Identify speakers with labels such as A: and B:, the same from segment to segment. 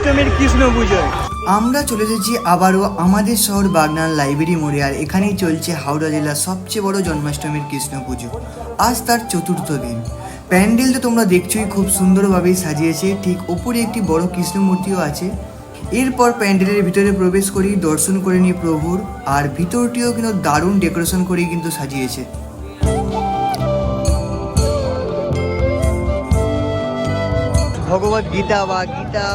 A: জন্মাষ্টমীর কৃষ্ণ পুজোয়
B: আমরা চলে এসেছি আবারও আমাদের শহর বাগনান লাইব্রেরি মোড়ে। আর এখানেই চলছে হাওড়া জেলার সবচেয়ে বড় জন্মাষ্টমীর কৃষ্ণ পুজো। আজ তার চতুর্থ দিন। প্যান্ডেল তো তোমরা দেখছোই, খুব সুন্দরভাবেই সাজিয়েছে। ঠিক ওপরে একটি বড় কৃষ্ণ মূর্তিও আছে। এরপর প্যান্ডেলের ভিতরে প্রবেশ করি, দর্শন করে নিই প্রভুর। আর ভিতরটিও কিন্তু দারুণ ডেকোরেশন করেই কিন্তু সাজিয়েছে। ভগবত গীতা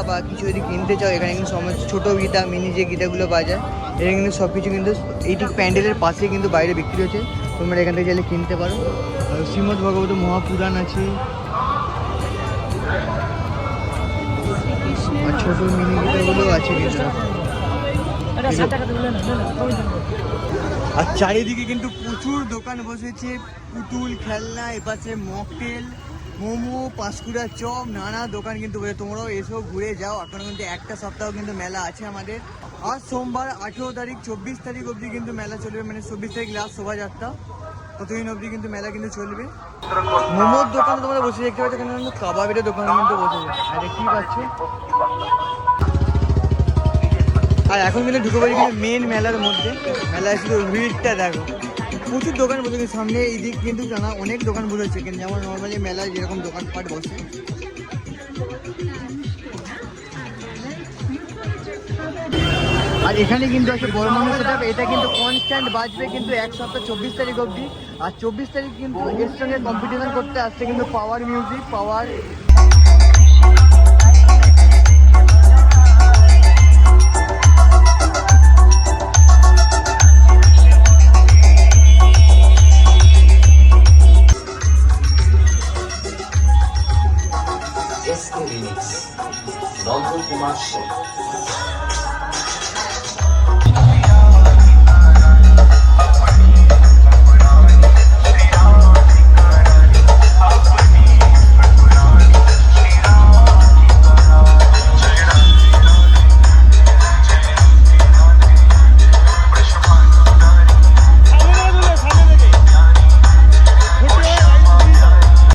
B: বা কিছু যদি কিনতে চাও, এখানে কিন্তু সমস্ত ছোটো গীতা, মিনি যে গীতাগুলো পাওয়া যায়, এখানে কিন্তু সব কিছু কিন্তু এই ঠিক প্যান্ডেলের পাশে কিন্তু বাইরে বিক্রি হচ্ছে। তোমরা এখান থেকে চাইলে কিনতে পারো। শ্রীমদ্ ভগবত মহাপুরাণ আছে, আর ছোটো মিনি গীতাগুলো আছে কিন্তু। আর চারিদিকে কিন্তু প্রচুর দোকান বসেছে, পুতুল, খেলনা, এপাশে মকটেল, মোমো, পাঁশকুড়া চপ, নানা দোকান কিন্তু বসে। তোমরাও এসো, ঘুরে যাও। এখন কিন্তু একটা সপ্তাহ কিন্তু মেলা আছে আমাদের। আজ সোমবার 18 তারিখ, 24 তারিখ অবধি কিন্তু মেলা চলবে। মানে 24 তারিখ লাস্ট শোভাযাত্রা, ততদিন অবধি কিন্তু মেলা কিন্তু চলবে। মোমোর দোকান তোমরা বসে দেখতে পাচ্ছ, এখানে কিন্তু কাবাবের দোকান কিন্তু বসেছে। আর দেখতেই পাচ্ছ। আর এখন কিন্তু ঢুকে পড়ি কিন্তু মেন মেলার মধ্যে। মেলায় শুধু ভিড়টা দেখো, প্রচুর দোকান বসেছে সামনে। এই দিক কিন্তু জানা অনেক দোকান বসেছে, কিন্তু যেমন নর্মালি মেলায় যেরকম দোকানপাট বসে। আর এখানে কিন্তু আছে বড় মনে সেটআপ। এটা কিন্তু কনস্ট্যান্ট বাজবে কিন্তু এক সপ্তাহ, 24 তারিখ অবধি। আর 24 তারিখ কিন্তু এর সঙ্গে কম্পিটিশন করতে আসছে কিন্তু পাওয়ার মিউজিক, পাওয়ার।
C: নন্দকুমার সেন।